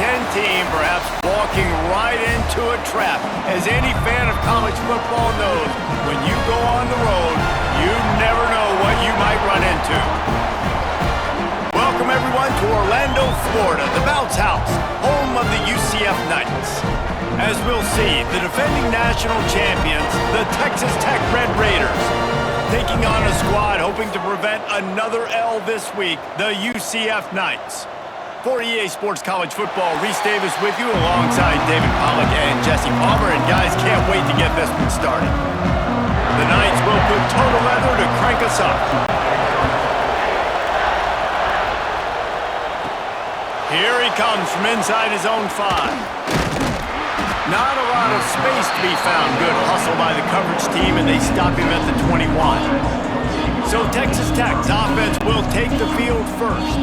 10 team perhaps walking right into a trap. As any fan of college football knows, when you go on the road, you never know what you might run into. Welcome everyone to Orlando, Florida, the Bounce House, home of the UCF Knights. As we'll see, the defending national champions, the Texas Tech Red Raiders, taking on a squad hoping to prevent another L this week, the UCF Knights. For EA Sports College Football, Reese Davis with you alongside David Pollack and Jesse Palmer. And guys, can't wait to get this one started. The Knights will put total leather to crank us up. Here he comes from inside his own 5. Not a lot of space to be found. Good hustle by the coverage team, and they stop him at the 21. So Texas Tech's offense will take the field first.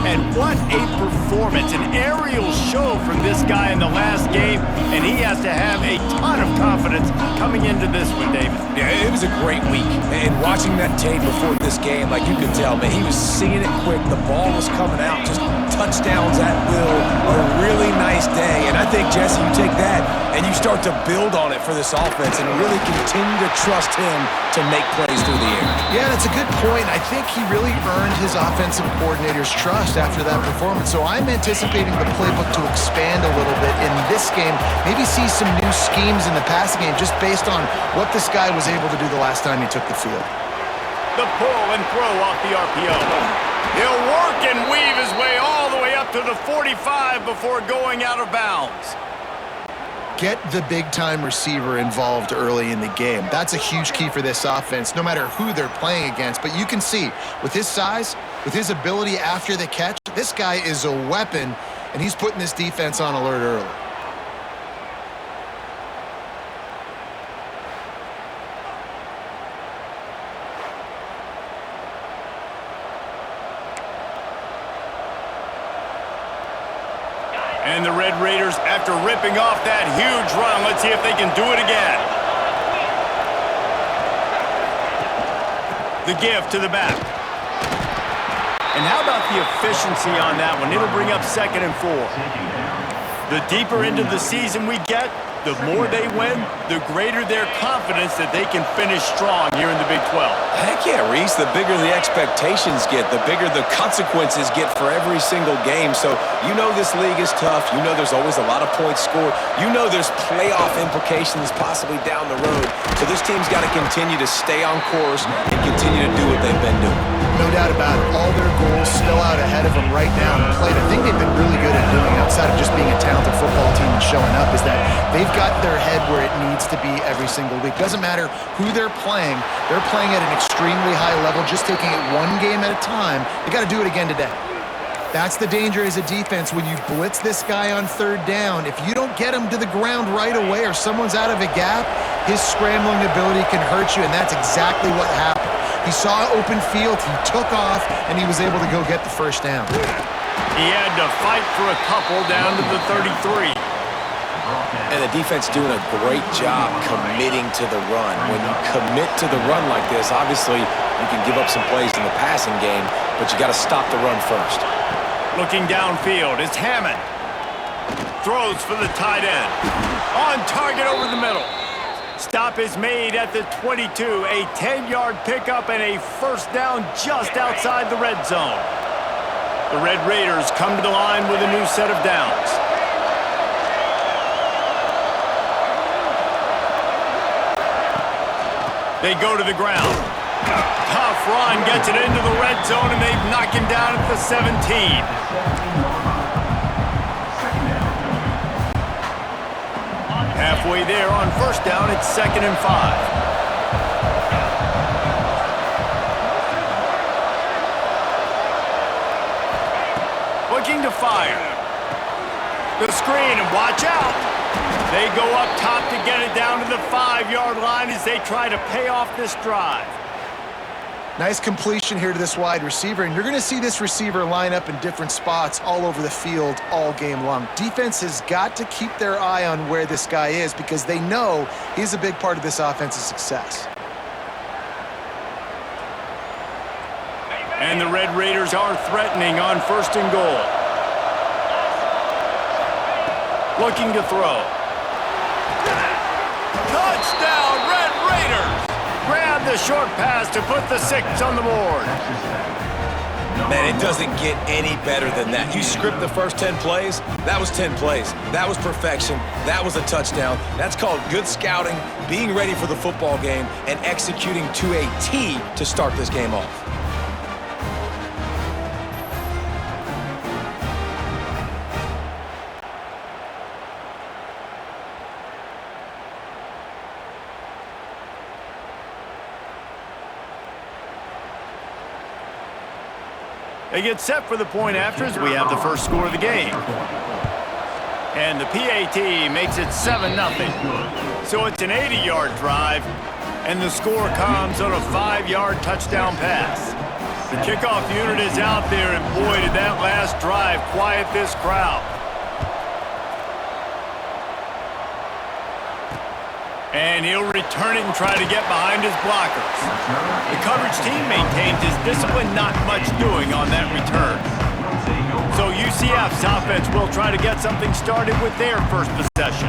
And what a performance, an aerial show from this guy in the last game, and he has to have a ton of confidence coming into this one, David. Yeah, it was a great week. And watching that tape before this game, like you could tell, man, he was seeing it quick. The ball was coming out, just touchdowns at will. A really nice day. And I think, Jesse, you take that and you start to build on it for this offense and really continue to trust him to make plays through the air. Yeah, that's a good point. I think he really earned his offensive coordinator's trust after that performance. So I'm anticipating the playbook to expand a little bit in this game. Maybe see some new schemes in the passing game just based on what this guy was able to do the last time he took the field. The pull and throw off the RPO. He'll work and weave his way all the way up to the 45 before going out of bounds. Get the big-time receiver involved early in the game. That's a huge key for this offense, no matter who they're playing against. But you can see, with his size, with his ability after the catch, this guy is a weapon, and he's putting this defense on alert early. And the Red Raiders, after ripping off that huge run, let's see if they can do it again. The give to the back. And how about the efficiency on that one? It'll bring up 2nd and 4. The deeper into the season we get, the more they win, the greater their confidence that they can finish strong here in the Big 12. Heck yeah, Reese. The bigger the expectations get, the bigger the consequences get for every single game. So you know this league is tough. You know there's always a lot of points scored. You know there's playoff implications possibly down the road. So this team's got to continue to stay on course and continue to do what they've been doing. No doubt about it. All their goals still out ahead of them right now in play. The thing they've been really good at doing, outside of just being a talented football team and showing up, is that they've got their head where it needs to be every single week. Doesn't matter who they're playing at an extremely high level, just taking it one game at a time. They got to do it again today. That's the danger as a defense when you blitz this guy on 3rd down. If you don't get him to the ground right away or someone's out of a gap, his scrambling ability can hurt you, and that's exactly what happened. He saw open field, he took off, and he was able to go get the 1st down. He had to fight for a couple down to the 33. And the defense doing a great job committing to the run. When you commit to the run like this, obviously you can give up some plays in the passing game, but you got to stop the run first. Looking downfield, it's Hammond. Throws for the tight end. On target over the middle. Stop is made at the 22. A 10-yard pickup and a 1st down just outside the red zone. The Red Raiders come to the line with a new set of downs. They go to the ground. Tough run, gets it into the red zone, and they knock him down at the 17. Halfway there on 1st down, it's 2nd and 5. Looking to fire. The screen, and watch out. They go up top to get it down to the 5-yard line as they try to pay off this drive. Nice completion here to this wide receiver, and you're going to see this receiver line up in different spots all over the field all game long. Defense has got to keep their eye on where this guy is because they know he's a big part of this offense's success. And the Red Raiders are threatening on 1st and goal. Looking to throw. Touchdown, Red Raiders! Grab the short pass to put the 6 on the board. Man, it doesn't get any better than that. You script the first 10 plays, that was 10 plays. That was perfection. That was a touchdown. That's called good scouting, being ready for the football game, and executing to a T to start this game off. They get set for the point after as we have the first score of the game. And the PAT makes it 7-0. So it's an 80-yard drive, and the score comes on a 5-yard touchdown pass. The kickoff unit is out there, and boy, did that last drive quiet this crowd. And he'll return it and try to get behind his blockers. The coverage team maintains his discipline, not much doing on that return. So UCF's offense will try to get something started with their first possession.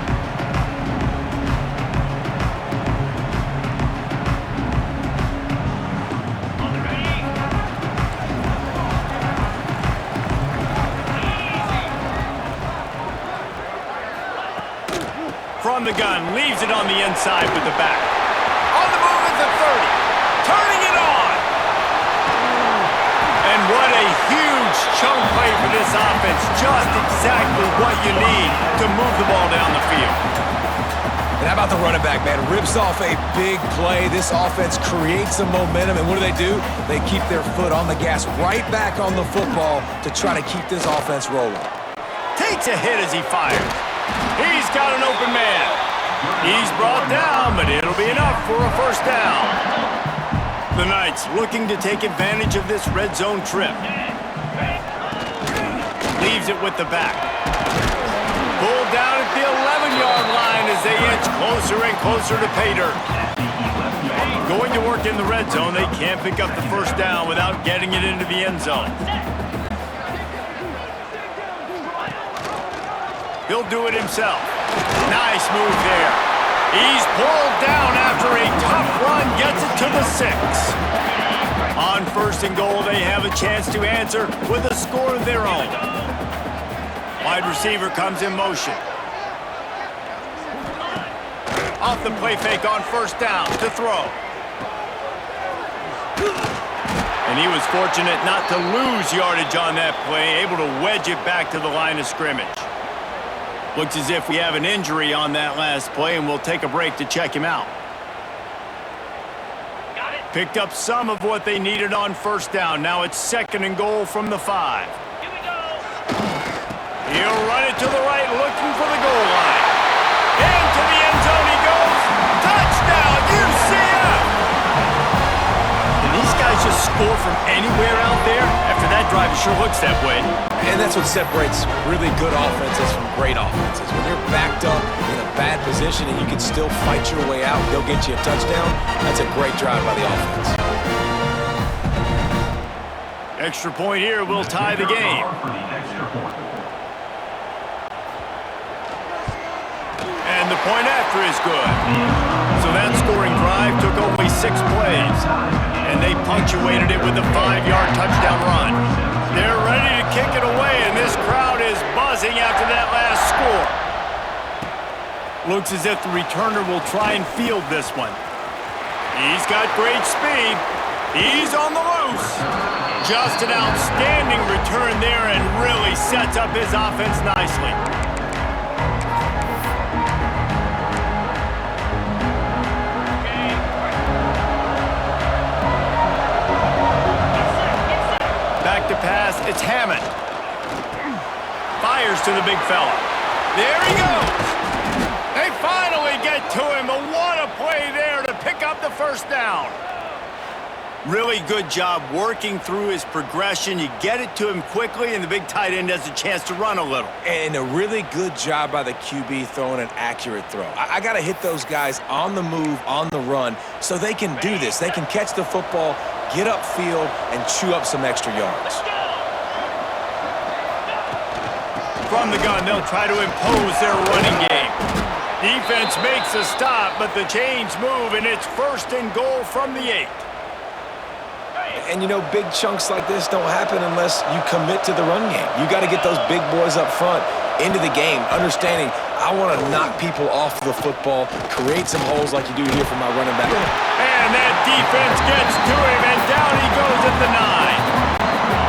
From the gun, leaves it on the inside with the back. On the move at the 30. Turning it on. And what a huge chunk play for this offense. Just exactly what you need to move the ball down the field. And how about the running back, man? Rips off a big play. This offense creates some momentum, and what do? They keep their foot on the gas right back on the football to try to keep this offense rolling. Takes a hit as he fires. He's got an open man. He's brought down, but it'll be enough for a first down. The Knights looking to take advantage of this red zone trip. Leaves it with the back. Pulled down at the 11-yard line as they inch closer and closer to pay dirt. Going to work in the red zone, they can't pick up the first down without getting it into the end zone. He'll do it himself. Nice move there. He's pulled down after a tough run, gets it to the 6. On first and goal, they have a chance to answer with a score of their own. Wide receiver comes in motion. Off the play fake on first down to throw. And he was fortunate not to lose yardage on that play, able to wedge it back to the line of scrimmage. Looks as if we have an injury on that last play, and we'll take a break to check him out. Picked up some of what they needed on first down. Now it's second and goal from the 5. He'll run it to the right, looking for the goal line. Into the end zone he goes. Touchdown, UCF! Did these guys just score from anywhere out there? After that drive, it sure looks that way. And that's what separates really good offenses from great offenses. When you're backed up in a bad position and you can still fight your way out and go get you a touchdown, that's a great drive by the offense. Extra point here will tie the game. And the point after is good. So that scoring drive took only 6 plays. And they punctuated it with a 5-yard touchdown run. They're ready to kick it away, and this crowd is buzzing after that last score. Looks as if the returner will try and field this one. He's got great speed. He's on the loose. Just an outstanding return there and really sets up his offense nicely. To pass, it's Hammond. Fires to the big fella. There he goes. They finally get to him, but what a play there to pick up the first down. Really good job working through his progression. You get it to him quickly, and the big tight end has a chance to run a little. And a really good job by the QB throwing an accurate throw. I got to hit those guys on the move, on the run, so they can do this. They can catch the football, get upfield, and chew up some extra yards. From the gun, they'll try to impose their running game. Defense makes a stop, but the chains move, and it's 1st and goal from the 8. And, you know, big chunks like this don't happen unless you commit to the run game. You got to get those big boys up front into the game, understanding I want to knock people off the football, create some holes like you do here for my running back. And that defense gets to him, and down he goes at the 9.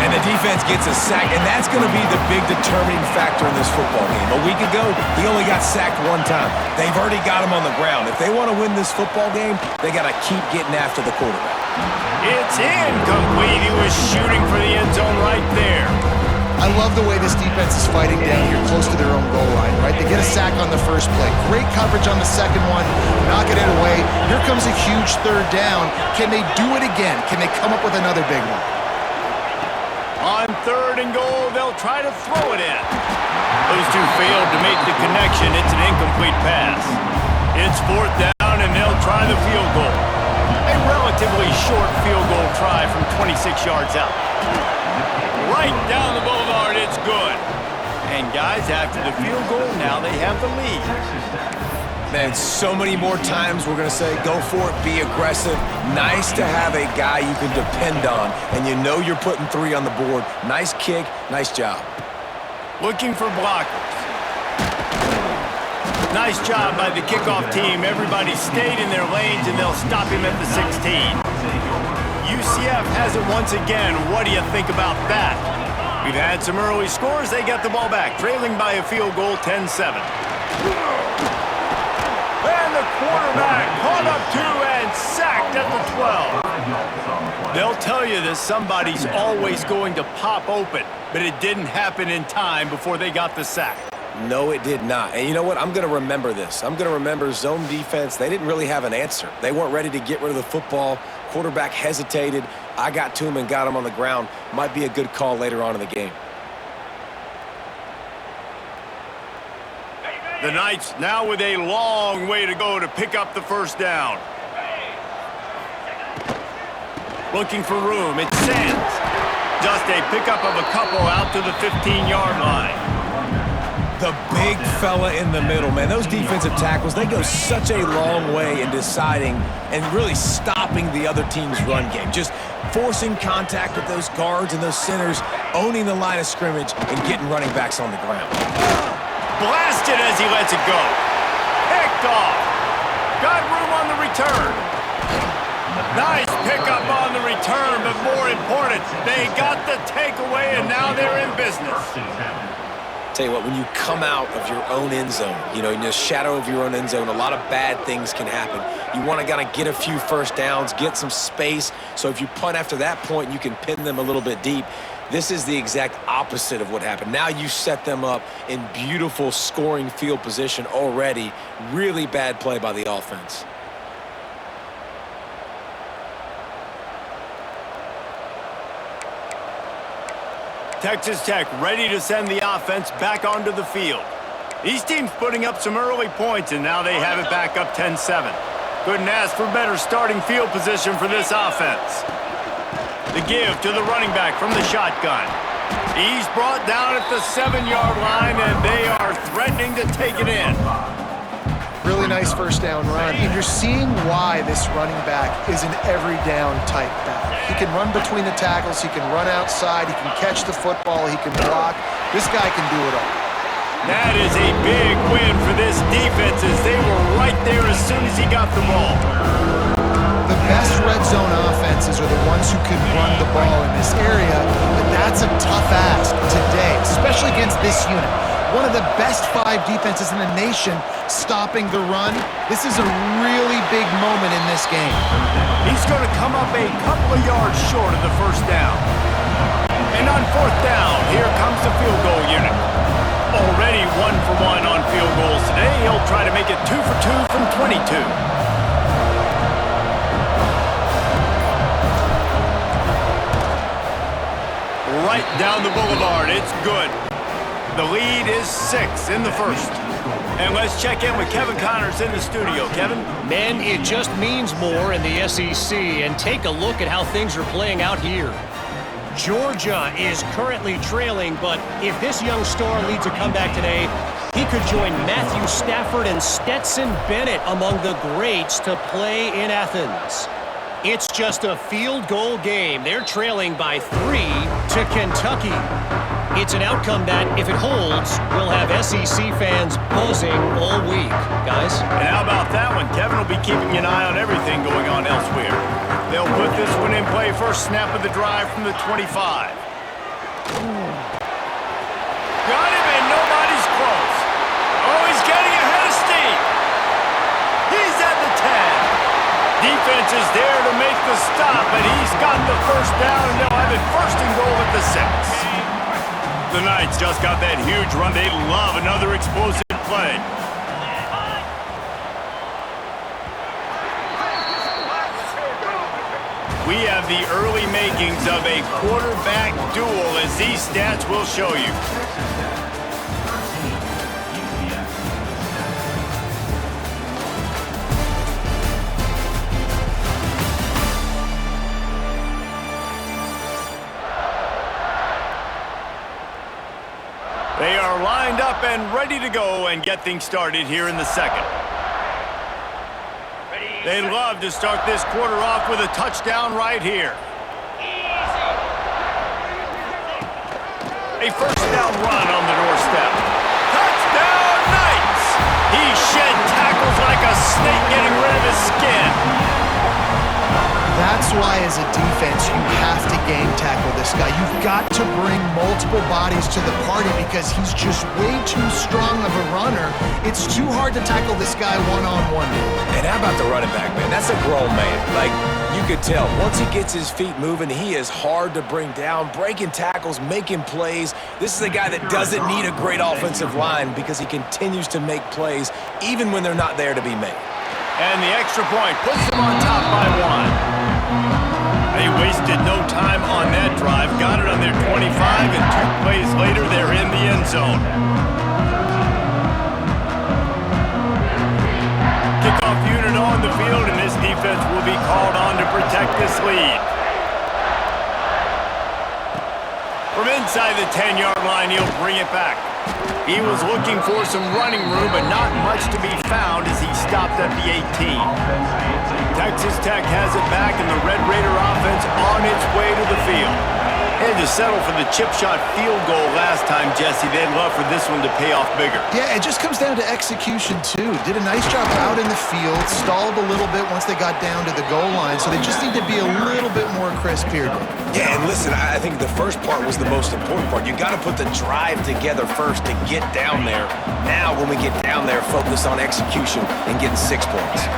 And the defense gets a sack, and that's going to be the big determining factor in this football game. A week ago, he only got sacked 1 time. They've already got him on the ground. If they want to win this football game, they got to keep getting after the quarterback. It's incomplete. He was shooting for the end zone right there. I love the way this defense is fighting down here close to their own goal line, right? They get a sack on the first play. Great coverage on the second one, knocking it away. Here comes a huge 3rd down. Can they do it again? Can they come up with another big one? On 3rd and goal, they'll try to throw it in. Those two failed to make the connection. It's an incomplete pass. It's 4th down, and they'll try the field goal. A relatively short field goal try from 26 yards out. Right down the boulevard, it's good. And guys, after the field goal, now they have the lead. Man, so many more times we're going to say, go for it, be aggressive. Nice to have a guy you can depend on, and you know you're putting 3 on the board. Nice kick, nice job. Looking for blockers. Nice job by the kickoff team. Everybody stayed in their lanes, and they'll stop him at the 16. UCF has it once again. What do you think about that? We've had some early scores. They get the ball back, trailing by a field goal, 10-7. And the quarterback caught up 2 and sacked at the 12. They'll tell you that somebody's always going to pop open, but it didn't happen in time before they got the sack. No, it did not. And you know what? I'm going to remember this. I'm going to remember zone defense. They didn't really have an answer. They weren't ready to get rid of the football. Quarterback hesitated. I got to him and got him on the ground. Might be a good call later on in the game. The Knights now with a long way to go to pick up the 1st down. Looking for room. It's Sands. Just a pickup of a couple out to the 15-yard line. The big fella in the middle, man. Those defensive tackles, they go such a long way in deciding and really stopping the other team's run game. Just forcing contact with those guards and those centers, owning the line of scrimmage, and getting running backs on the ground. Blasted as he lets it go. Picked off. Got room on the return. Nice pickup on the return, but more important, they got the takeaway, and now they're in business. Tell you what, when you come out of your own end zone, you know, in the shadow of your own end zone, a lot of bad things can happen. You want to kind of get a few 1st downs, get some space, so if you punt after that point, you can pin them a little bit deep. This is the exact opposite of what happened. Now you set them up in beautiful scoring field position already. Really bad play by the offense. Texas Tech ready to send the offense back onto the field. These teams putting up some early points, and now they have it back up 10-7. Couldn't ask for better starting field position for this offense. The give to the running back from the shotgun. He's brought down at the 7-yard line, and they are threatening to take it in. Really nice 1st down run. And you're seeing why this running back is an every down type back. He can run between the tackles, he can run outside, he can catch the football, he can block. This guy can do it all. That is a big win for this defense as they were right there as soon as he got the ball. The best red zone offenses are the ones who can run the ball in this area, but that's a tough ask today, especially against this unit. One of the best 5 defenses in the nation stopping the run. This is a really big moment in this game. He's going to come up a couple of yards short of the 1st down. And on 4th down, here comes the field goal unit. Already 1 for 1 on field goals today. He'll try to make it 2 for 2 from 22. Right down the boulevard. It's good. The lead is 6 in the 1st. And let's check in with Kevin Connors in the studio. Kevin? Man, it just means more in the SEC, and take a look at how things are playing out here. Georgia is currently trailing, but if this young star leads a comeback today, he could join Matthew Stafford and Stetson Bennett among the greats to play in Athens. It's just a field goal game. They're trailing by 3 to Kentucky. It's an outcome that, if it holds, will have SEC fans buzzing all week. Guys? And how about that one? Kevin will be keeping an eye on everything going on elsewhere. They'll put this one in play. First snap of the drive from the 25. Got him, and nobody's close. Oh, he's getting ahead of steam. He's at the 10. Defense is there to make the stop, but he's got the first down, and they'll have it first and goal at the 6. The Knights just got that huge run. They love another explosive play. We have the early makings of a quarterback duel, as these stats will show you. They are lined up and ready to go and get things started here in the second. They love to start this quarter off with a touchdown right here. A first down run on the doorstep. Touchdown Knights! He shed tackles like a snake getting rid of his skin. That's why, as a defense, you have to game tackle this guy. You've got to bring multiple bodies to the party because he's just way too strong of a runner. It's too hard to tackle this guy one-on-one. And how about the running back, man? That's a grown man. Like, you could tell, once he gets his feet moving, he is hard to bring down, breaking tackles, making plays. This is a guy that doesn't need a great offensive line because he continues to make plays even when they're not there to be made. And the extra point puts them on top by 1. They wasted no time on that drive. Got it on their 25, and 2 plays later, they're in the end zone. Kickoff unit on the field, and this defense will be called on to protect this lead. From inside the 10-yard line, he'll bring it back. He was looking for some running room, but not much to be found as he stopped at the 18. Texas Tech has it back, and the Red Raider offense on its way to the field. Had to settle for the chip shot field goal last time, Jesse. They'd love for this one to pay off bigger. Yeah, it just comes down to execution, too. Did a nice job out in the field, stalled a little bit once they got down to the goal line, so they just need to be a little bit more crisp here. Yeah, and listen, I think the first part was the most important part. You got to put the drive together first to get down there. Now, when we get down there, focus on execution and getting 6 points.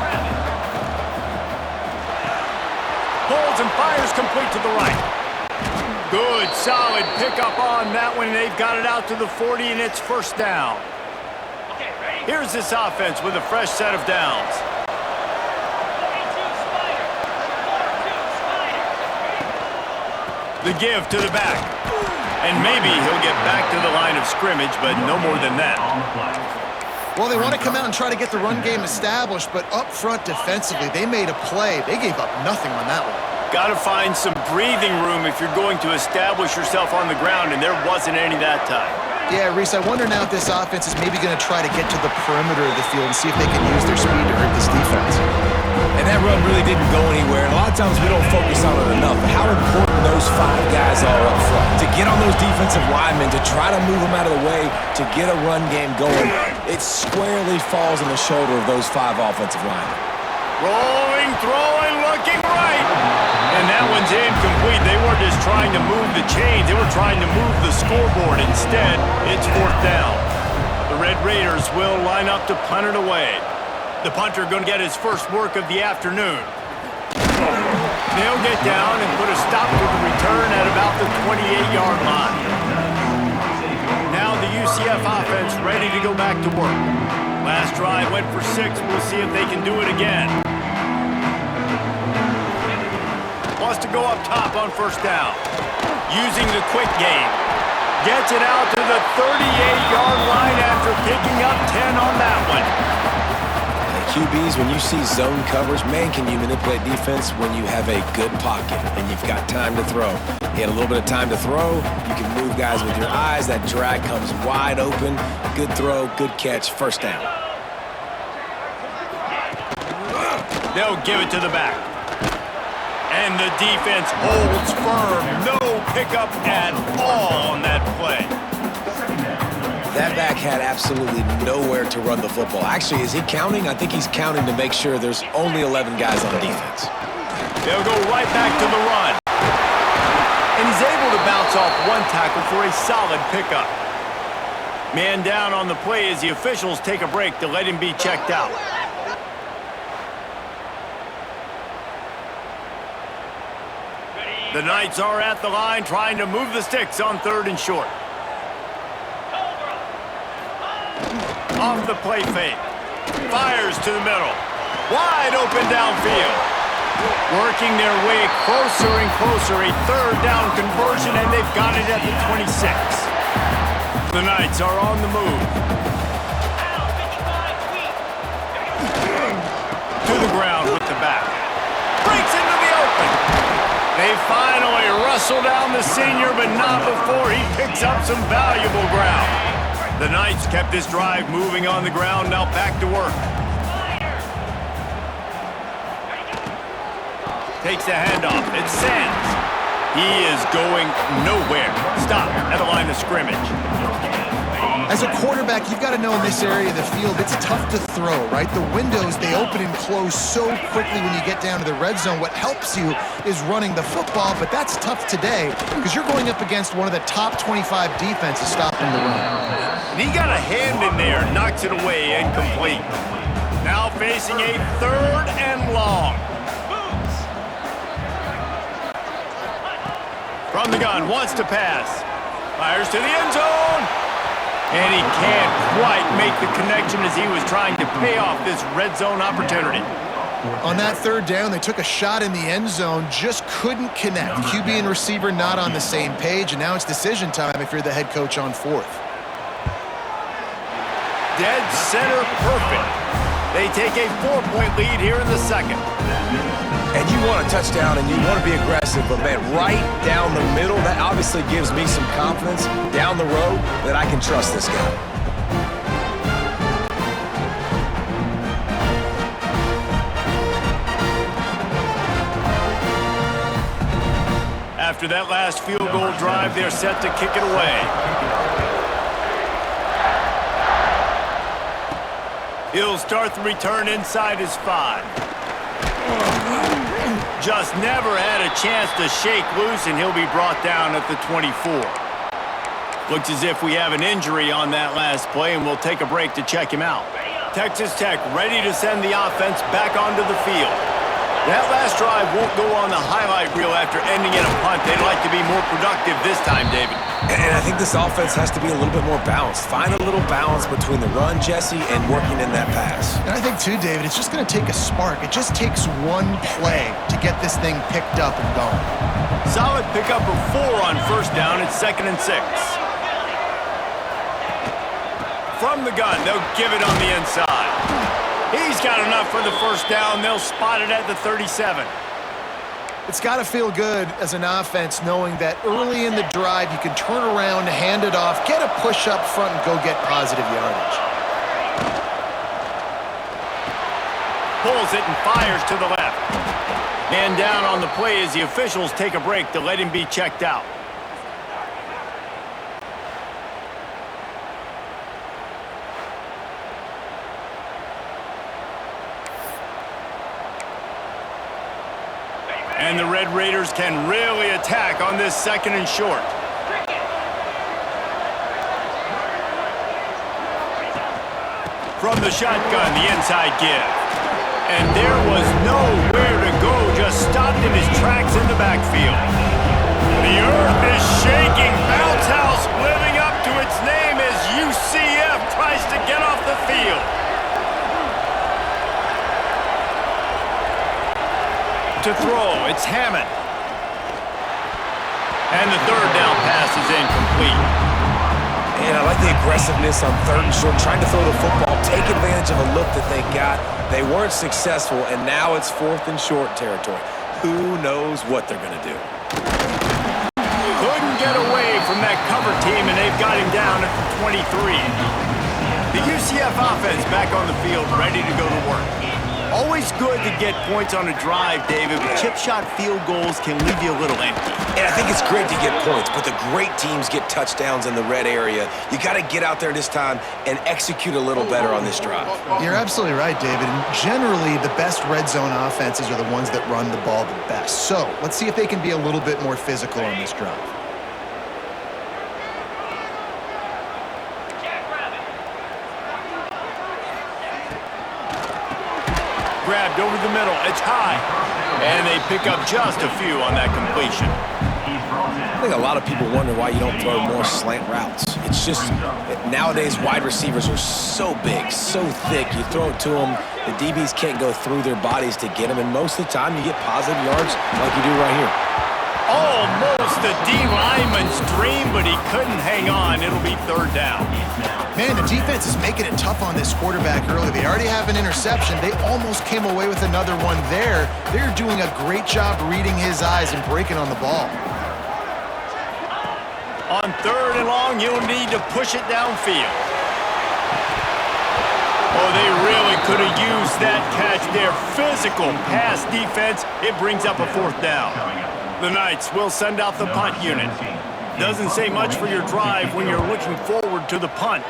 Holds and fires complete to the right. Good, solid pickup on that one. They've got it out to the 40, and it's first down. Here's this offense with a fresh set of downs. The give to the back. And maybe he'll get back to the line of scrimmage, but no more than that. Well, they want to come out and try to get the run game established, but up front defensively, they made a play. They gave up nothing on that one. Got to find some breathing room if you're going to establish yourself on the ground, and there wasn't any that time. Yeah, Reese, I wonder now if this offense is maybe going to try to get to the perimeter of the field and see if they can use their speed to hurt this defense. And that run really didn't go anywhere. And a lot of times we don't focus on it enough. How important those 5 guys are up front. To get on those defensive linemen, to try to move them out of the way, to get a run game going, it squarely falls on the shoulder of those 5 offensive linemen. Rolling, throwing, looking right. And that one's incomplete. They weren't just trying to move the chains. They were trying to move the scoreboard. Instead, it's fourth down. The Red Raiders will line up to punt it away. The punter going to get his first work of the afternoon. They'll get down and put a stop to the return at about the 28-yard line. Now the UCF offense ready to go back to work. Last drive went for 6. We'll see if they can do it again. Wants to go up top on first down. Using the quick game. Gets it out to the 38-yard line after picking up 10 on that one. QBs, when you see zone coverage, man, can you manipulate defense when you have a good pocket and you've got time to throw. He had a little bit of time to throw. You can move guys with your eyes. That drag comes wide open. Good throw, good catch, first down. They'll give it to the back. And the defense holds firm. No pickup at all on that play. That back had absolutely nowhere to run the football. Actually, is he counting? I think he's counting to make sure there's only 11 guys on defense. They'll go right back to the run. And he's able to bounce off one tackle for a solid pickup. Man down on the play as the officials take a break to let him be checked out. The Knights are at the line trying to move the sticks on 3rd and short. Off the play fake. Fires to the middle. Wide open downfield. Working their way closer and closer. A 3rd down conversion, and they've got it at the 26. The Knights are on the move. To the ground with the back. Breaks into the open. They finally wrestle down the senior, but not before he picks up some valuable ground. The Knights kept this drive moving on the ground, now back to work. Takes the handoff. It's Sands. He is going nowhere. Stop at the line of scrimmage. As a quarterback, you've got to know in this area of the field, it's tough to throw, right? The windows, they open and close so quickly when you get down to the red zone. What helps you is running the football, but that's tough today because you're going up against one of the top 25 defenses stopping the run. And he got a hand in there, knocks it away, incomplete. Now facing a 3rd and long. From the gun, wants to pass. Fires to the end zone. And he can't quite make the connection as he was trying to pay off this red zone opportunity. On that 3rd down, they took a shot in the end zone, just couldn't connect. QB and receiver not on the same page, and now it's decision time if you're the head coach on 4th. Dead center perfect. They take a 4-point lead here in the 2nd. And you want a touchdown and you want to be aggressive, but man, right down the middle, that obviously gives me some confidence down the road that I can trust this guy. After that last field goal drive, they're set to kick it away. He'll start the return inside his 5. Just never had a chance to shake loose, and he'll be brought down at the 24. Looks as if we have an injury on that last play, and we'll take a break to check him out. Texas Tech ready to send the offense back onto the field. That last drive won't go on the highlight reel after ending in a punt. They'd like to be more productive this time, David. And I think this offense has to be a little bit more balanced. Find a little balance between the run, Jesse, and working in that pass. And I think, too, David, it's just going to take a spark. It just takes one play to get this thing picked up and going. Solid pickup of 4 on 1st down. It's 2nd and 6. From the gun, they'll give it on the inside. He's got enough for the 1st down. They'll spot it at the 37. It's got to feel good as an offense knowing that early in the drive you can turn around, hand it off, get a push up front, and go get positive yardage. Pulls it and fires to the left. Man down on the play as the officials take a break to let him be checked out. And the Red Raiders can really attack on this 2nd and short. From the shotgun, the inside give. And there was nowhere to go, just stopped in his tracks in the backfield. The earth is shaking. Bounce House living up to its name as UCF tries to get off the field. To throw, it's Hammond. And the 3rd down pass is incomplete. And I like the aggressiveness on 3rd and short, trying to throw the football, take advantage of a look that they got. They weren't successful, and now it's 4th and short territory. Who knows what they're going to do? Couldn't get away from that cover team, and they've got him down at the 23. The UCF offense back on the field, ready to go to work. Always good to get points on a drive, David, but chip shot field goals can leave you a little empty. And I think it's great to get points, but the great teams get touchdowns in the red area. You got to get out there this time and execute a little better on this drive. You're absolutely right, David. And generally, the best red zone offenses are the ones that run the ball the best. So let's see if they can be a little bit more physical on this drive. Grabbed over the middle, it's high. And they pick up just a few on that completion. I think a lot of people wonder why you don't throw more slant routes. It's just nowadays wide receivers are so big, so thick. You throw it to them, the DBs can't go through their bodies to get them, and most of the time you get positive yards like you do right here. Almost a D lineman's dream, but he couldn't hang on. It'll be 3rd down. Man, the defense is making it tough on this quarterback early. They already have an interception. They almost came away with another one there. They're doing a great job reading his eyes and breaking on the ball. On 3rd and long, you'll need to push it downfield. Oh, they really could have used that catch there. Physical pass defense. It brings up a 4th down. The Knights will send out the punt unit. Doesn't say much for your drive when you're looking forward to the punt.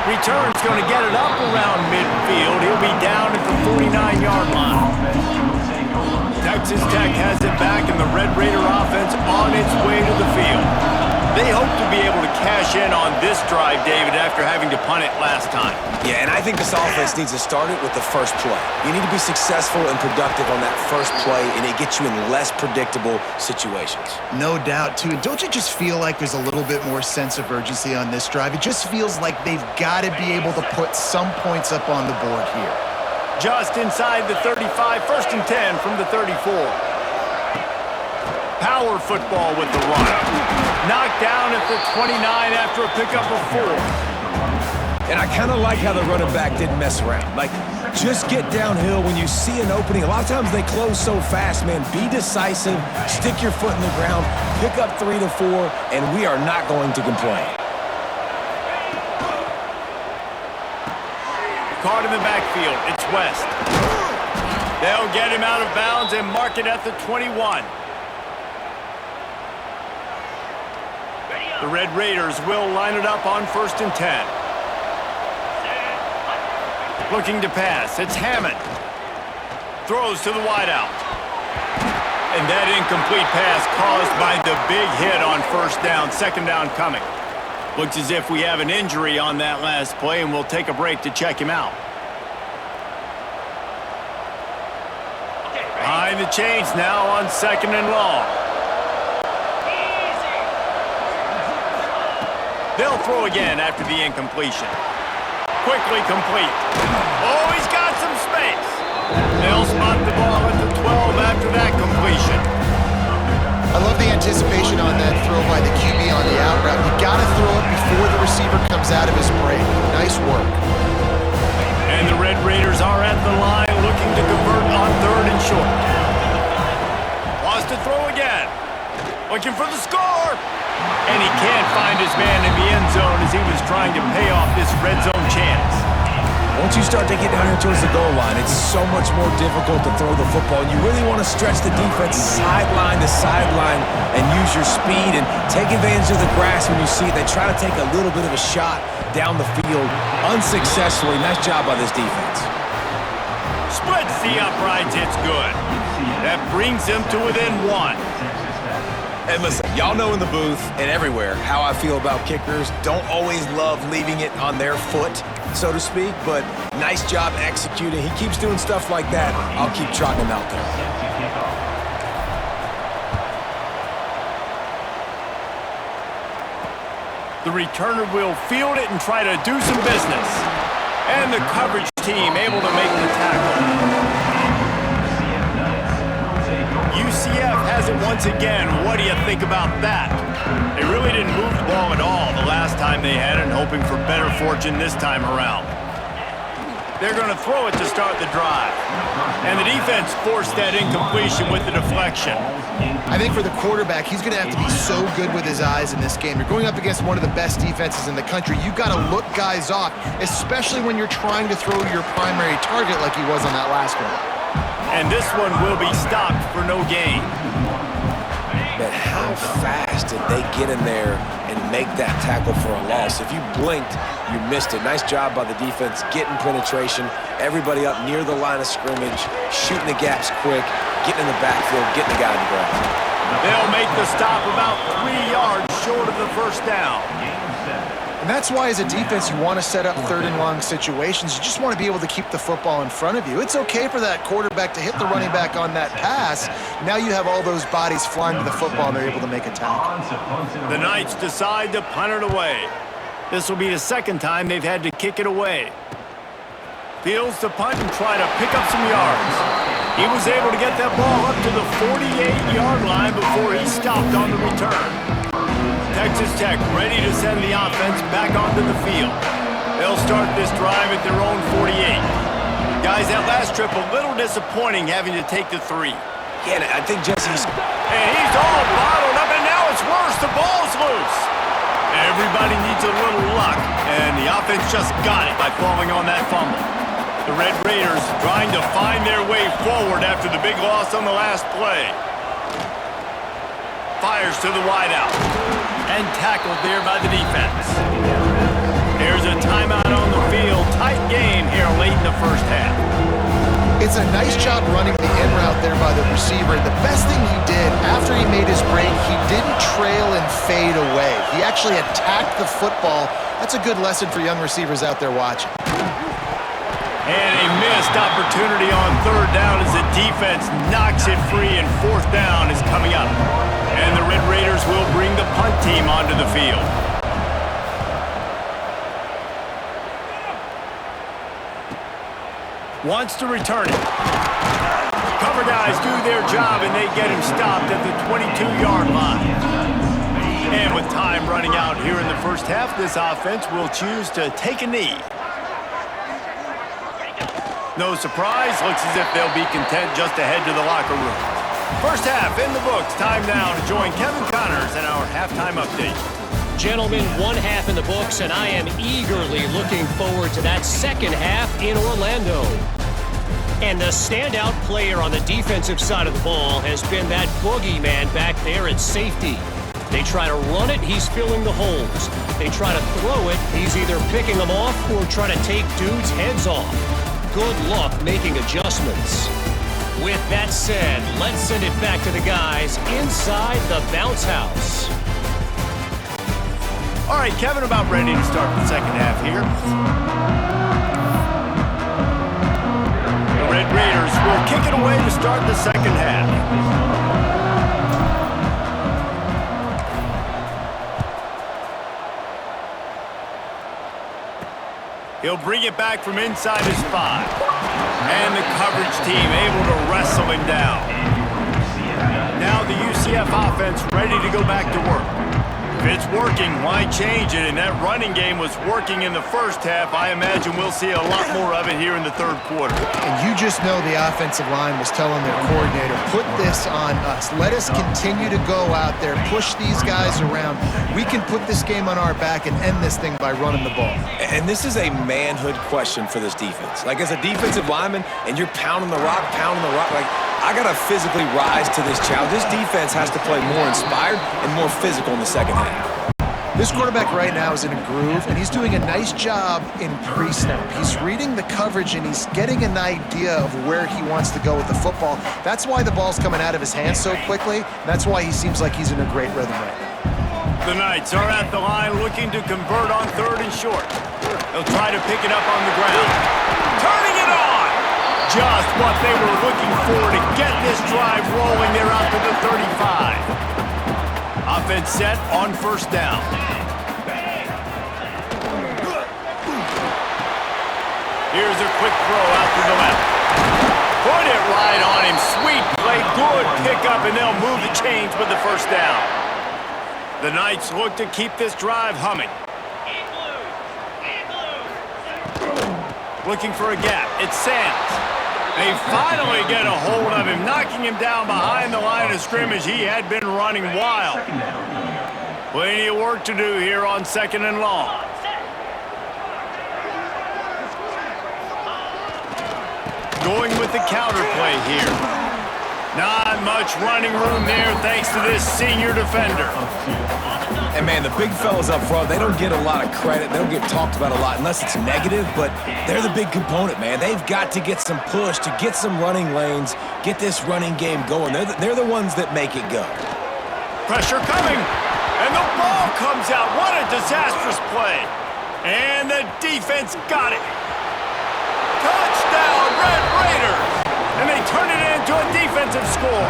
Return's going to get it up around midfield. He'll be down at the 49-yard line. Texas Tech has it back, and the Red Raider offense on its way to the field. They hope to be able to cash in on this drive, David, after having to punt it last time. Yeah, and I think this offense needs to start it with the first play. You need to be successful and productive on that first play, and it gets you in less predictable situations. No doubt, too. And don't you just feel like there's a little bit more sense of urgency on this drive? It just feels like they've got to be able to put some points up on the board here. Just inside the 35, 1st and 10 from the 34. Power football with the run. Knocked down at the 29 after a pickup of 4. And I kind of like how the running back didn't mess around. Like, just get downhill when you see an opening. A lot of times they close so fast, man. Be decisive, stick your foot in the ground, pick up 3 to 4, and we are not going to complain. Caught in the backfield, it's West. They'll get him out of bounds and mark it at the 21. The Red Raiders will line it up on 1st and 10. Looking to pass, it's Hammond. Throws to the wideout. And that incomplete pass caused by the big hit on 1st down, 2nd down coming. Looks as if we have an injury on that last play, and we'll take a break to check him out. Behind the chains now on 2nd and long. They'll throw again after the incompletion. Quickly complete. Oh, he's got some space. They'll spot the ball at the 12 after that completion. I love the anticipation on that throw by the QB on the out route. You got to throw it before the receiver comes out of his break. Nice work. And the Red Raiders are at the line looking to convert on 3rd and short. Wants to throw again. Looking for the score. And he can't find his man in the end zone as he was trying to pay off this red zone chance. Once you start to get down here towards the goal line, it's so much more difficult to throw the football. And you really want to stretch the defense sideline to sideline and use your speed and take advantage of the grass when you see it. They try to take a little bit of a shot down the field unsuccessfully. Nice job by this defense. Splits the uprights, it's good. That brings him to within 1. And listen, y'all know in the booth and everywhere how I feel about kickers. Don't always love leaving it on their foot, so to speak, but nice job executing. He keeps doing stuff like that. I'll keep trotting him out there. The returner will field it and try to do some business. And the coverage team able to make the tackle. UCF has has it once again. What do you think about that? They really didn't move the ball at all the last time they had it, and hoping for better fortune this time around. They're going to throw it to start the drive. And the defense forced that incompletion with the deflection. I think for the quarterback, he's going to have to be so good with his eyes in this game. You're going up against one of the best defenses in the country. You've got to look guys off, especially when you're trying to throw your primary target like he was on that last one. And this one will be stopped for no gain. Man, how fast did they get in there and make that tackle for a loss? If you blinked, you missed it. Nice job by the defense, getting penetration, everybody up near the line of scrimmage, shooting the gaps quick, getting in the backfield, getting the guy in the ground. They'll make the stop about 3 yards short of the first down. And that's why, as a defense, you want to set up third and long situations. You just want to be able to keep the football in front of you. It's okay for that quarterback to hit the running back on that pass. Now you have all those bodies flying to the football, and they're able to make a tackle. The Knights decide to punt it away. This will be the second time they've had to kick it away. Fields to punt and try to pick up some yards. He was able to get that ball up to the 48-yard line before he stopped on the return. Texas Tech ready to send the offense back onto the field. They'll start this drive at their own 48. Guys, that last trip a little disappointing having to take the 3. Yeah, I think Jesse's... And he's all bottled up, and now it's worse. The ball's loose. Everybody needs a little luck, and the offense just got it by falling on that fumble. The Red Raiders trying to find their way forward after the big loss on the last play. Fires to the wideout. And tackled there by the defense. There's a timeout on the field. Tight game here late in the first half. It's a nice job running the in route there by the receiver. The best thing he did after he made his break, he didn't trail and fade away. He actually attacked the football. That's a good lesson for young receivers out there watching. And a missed opportunity on third down as the defense knocks it free, and fourth down is coming up. And the Red Raiders will bring the punt team onto the field. Wants to return it. Cover guys do their job, and they get him stopped at the 22-yard line. And with time running out here in the first half, this offense will choose to take a knee. No surprise, looks as if they'll be content just to head to the locker room. First half in the books. Time now to join Kevin Connors in our halftime update. Gentlemen, one half in the books, and I am eagerly looking forward to that second half in Orlando. And the standout player on the defensive side of the ball has been that boogeyman back there at safety. They try to run it, he's filling the holes. They try to throw it, he's either picking them off or trying to take dudes' heads off. Good luck making adjustments. With that said, let's send it back to the guys inside the bounce house. All right, Kevin, about ready to start the second half here. The Red Raiders will kick it away to start the second half. He'll bring it back from inside his 5. And the coverage team able to wrestle him down. Now the UCF offense ready to go back to work. If it's working, why change it? And that running game was working in the first half. I imagine we'll see a lot more of it here in the third quarter. And you just know the offensive line was telling their coordinator, put this on us. Let us continue to go out there, push these guys around. We can put this game on our back and end this thing by running the ball. And this is a manhood question for this defense. Like, as a defensive lineman, and you're pounding the rock, like, I got to physically rise to this challenge. This defense has to play more inspired and more physical in the second half. This quarterback right now is in a groove, and he's doing a nice job in pre-snap. He's reading the coverage, and he's getting an idea of where he wants to go with the football. That's why the ball's coming out of his hands so quickly. That's why he seems like he's in a great rhythm right now. The Knights are at the line looking to convert on third and short. They'll try to pick it up on the ground. Turning it on! Just what they were looking for to get this drive rolling. They're out to the 35. Offense set on first down. Here's a quick throw out to the left. Put it right on him. Sweet play, good pickup, and they'll move the chains with the first down. The Knights look to keep this drive humming. Looking for a gap. It's Sands. They finally get a hold of him, knocking him down behind the line of scrimmage. He had been running wild. Plenty of work to do here on 2nd and long. Going with the counter play here. Not much running room there thanks to this senior defender. And, man, the big fellas up front, they don't get a lot of credit. They don't get talked about a lot unless it's negative, but they're the big component, man. They've got to get some push, to get some running lanes, get this running game going. They're the ones that make it go. Pressure coming, and the ball comes out. What a disastrous play. And the defense got it. Touchdown, Red Raiders! And they turn it into a defensive score.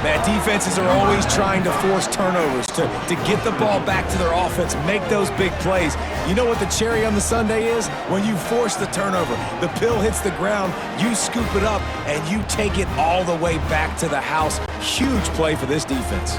Man, defenses are always trying to force turnovers, to get the ball back to their offense, make those big plays. You know what the cherry on the sundae is? When you force the turnover, the pill hits the ground, you scoop it up, and you take it all the way back to the house. Huge play for this defense.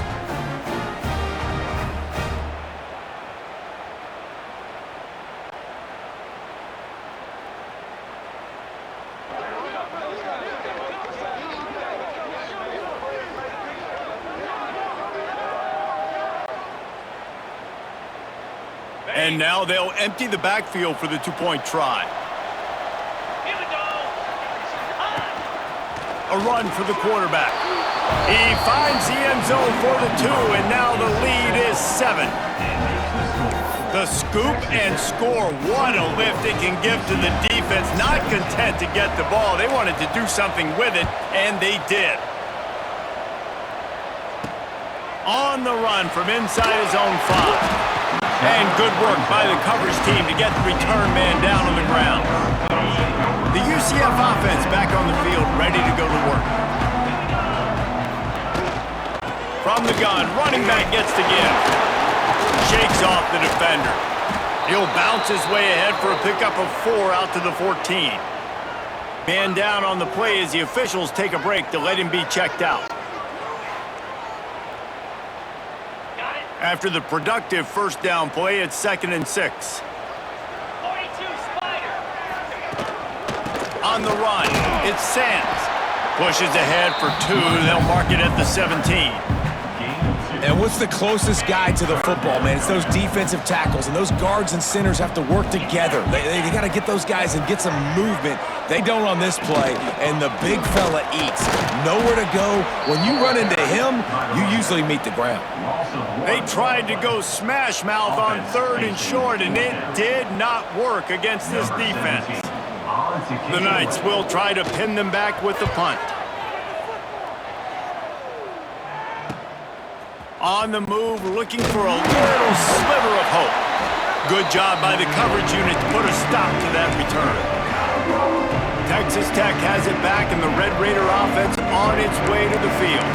And now they'll empty the backfield for the two-point try. Here we go. A run for the quarterback. He finds the end zone for the 2, and now the lead is 7. The scoop and score. What a lift it can give to the defense. Not content to get the ball. They wanted to do something with it, and they did. On the run from inside his own 5. And good work by the coverage team to get the return man down on the ground. The UCF offense back on the field, ready to go to work. From the gun, running back gets the give. Shakes off the defender. He'll bounce his way ahead for a pickup of 4 out to the 14. Man down on the play as the officials take a break to let him be checked out. After the productive first down play, it's 2nd and 6. 42 Spider. On the run, it's Sands. Pushes ahead for 2. They'll mark it at the 17. And what's the closest guy to the football, man? It's those defensive tackles, and those guards and centers have to work together. They got to get those guys and get some movement. They don't on this play, and the big fella eats. Nowhere to go. When you run into him, you usually meet the ground. They tried to go smash mouth on 3rd and short, and it did not work against this defense. The Knights will try to pin them back with the punt. On the move, looking for a little sliver of hope. Good job by the coverage unit to put a stop to that return. Texas Tech has it back, and the Red Raider offense on its way to the field.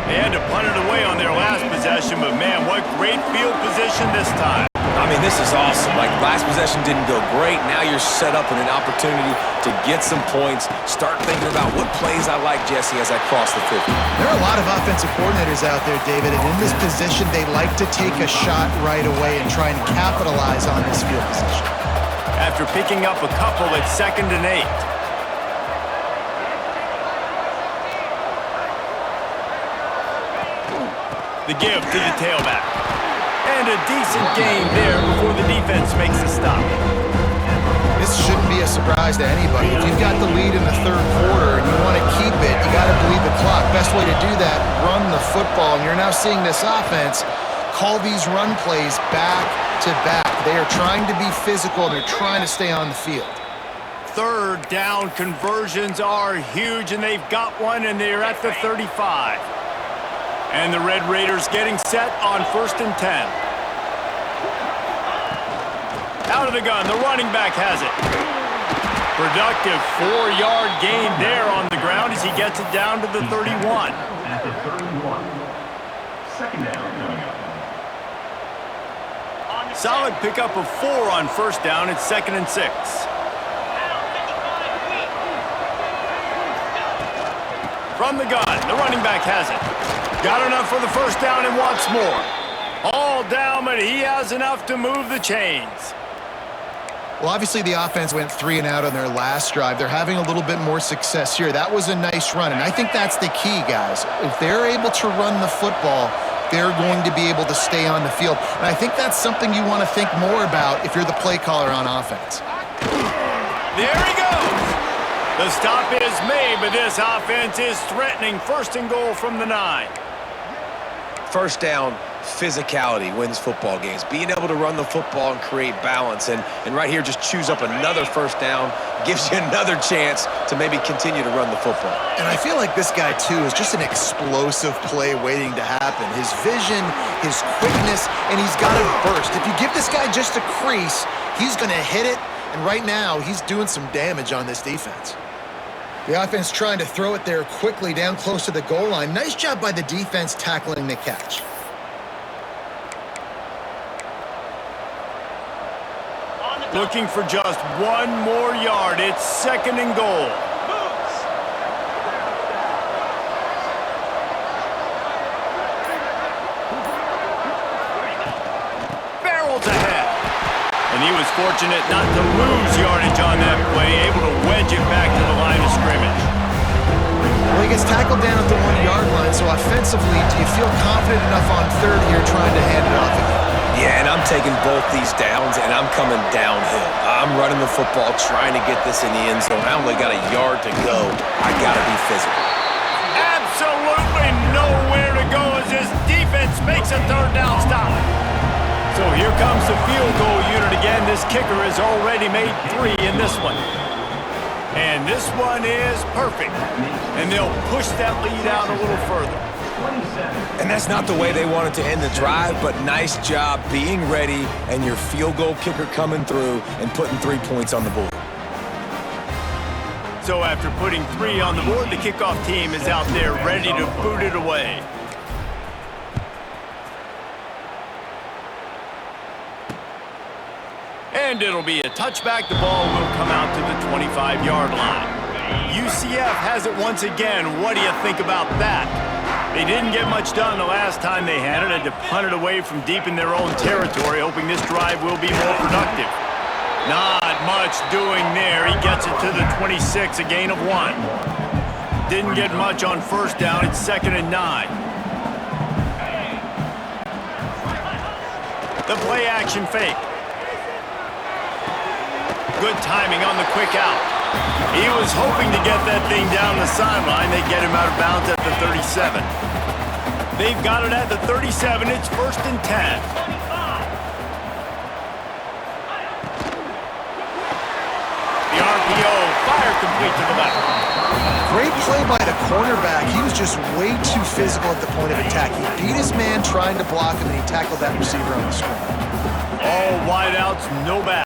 They had to punt it away on their last possession, but man, what great field position this time. I mean, this is awesome. Like, last possession didn't go great. Now you're set up with an opportunity to get some points. Start thinking about what plays I like, Jesse, as I cross the 50. There are a lot of offensive coordinators out there, David, and in this position, they like to take a shot right away and try and capitalize on this field position. After picking up a couple at 2nd and 8. The give to the tailback. And a decent game there before the defense makes a stop. This shouldn't be a surprise to anybody. If you've got the lead in the 3rd quarter and you want to keep it, you got to bleed the clock. Best way to do that, run the football. And you're now seeing this offense call these run plays back to back. They are trying to be physical. They're trying to stay on the field. 3rd down conversions are huge, and they've got one, and they're at the 35. And the Red Raiders getting set on 1st and 10. Out of the gun, the running back has it. Productive 4-yard gain there on the ground as he gets it down to the 31. At the 31. 2nd down coming up. Solid pickup of 4 on 1st down. It's 2nd and 6. From the gun, the running back has it. Got enough for the first down and wants more. All down, but he has enough to move the chains. Well, obviously the offense went 3 and out on their last drive. They're having a little bit more success here. That was a nice run, and I think that's the key, guys. If they're able to run the football, they're going to be able to stay on the field. And I think that's something you want to think more about if you're the play caller on offense. There he goes. The stop is made, but this offense is threatening. First and goal from the 9. First down, physicality wins football games. Being able to run the football and create balance. And right here, just choose up another first down. Gives you another chance to maybe continue to run the football. And I feel like this guy, too, is just an explosive play waiting to happen. His vision, his quickness, and he's got a burst. If you give this guy just a crease, he's going to hit it. And right now, he's doing some damage on this defense. The offense trying to throw it there quickly down close to the goal line. Nice job by the defense tackling the catch. Looking for just one more yard. It's second and goal. Barrels ahead. And he was fortunate not to lose yardage on that play, able to wedge it back to the line of scrimmage. Well, he gets tackled down at the 1-yard line, so offensively, do you feel confident enough on third here trying to hand it off again? Yeah, and I'm taking both these downs, and I'm coming downhill. I'm running the football, trying to get this in the end zone. I only got a yard to go. I got to be physical. Absolutely nowhere to go as this defense makes a third down stop. So here comes the field goal unit again. This kicker has already made 3 in this one. And this one is perfect. And they'll push that lead out a little further. And that's not the way they wanted to end the drive, but nice job being ready and your field goal kicker coming through and putting 3 points on the board. So after putting 3 on the board, the kickoff team is out there ready to boot it away. And it'll be a touchback. The ball will come out to the 25-yard line. UCF has it once again. What do you think about that? They didn't get much done the last time they had it. Had to punt it away from deep in their own territory, hoping this drive will be more productive. Not much doing there. He gets it to the 26, a gain of 1. Didn't get much on first down. It's second and 9. The play action fake. Good timing on the quick out. He was hoping to get that thing down the sideline. They get him out of bounds at the 37. They've got it at the 37. It's first and 10. The RPO, fire complete to the left. Great play by the cornerback. He was just way too physical at the point of attack. He beat his man trying to block him, and he tackled that receiver on the screen. All wideouts, no backs.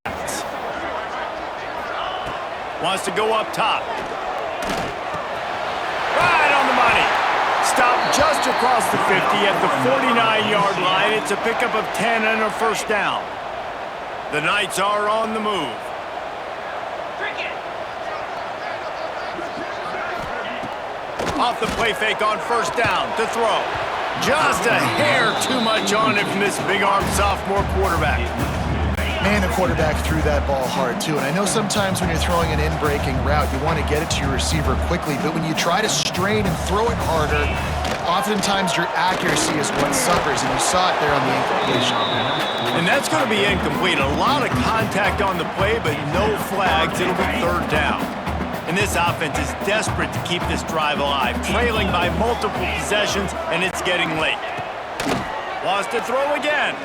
Wants to go up top. Right on the money. Stopped just across the 50 at the 49-yard line. It's a pickup of 10 and a first down. The Knights are on the move. Off the play fake on first down to throw. Just a hair too much on it from this big-armed sophomore quarterback. Man, the quarterback threw that ball hard, too. And I know sometimes when you're throwing an in-breaking route, you want to get it to your receiver quickly. But when you try to strain and throw it harder, oftentimes your accuracy is what suffers. And you saw it there on the incompletion. And that's going to be incomplete. A lot of contact on the play, but no flags. It'll be third down. And this offense is desperate to keep this drive alive, trailing by multiple possessions, and it's getting late. Wants to throw again.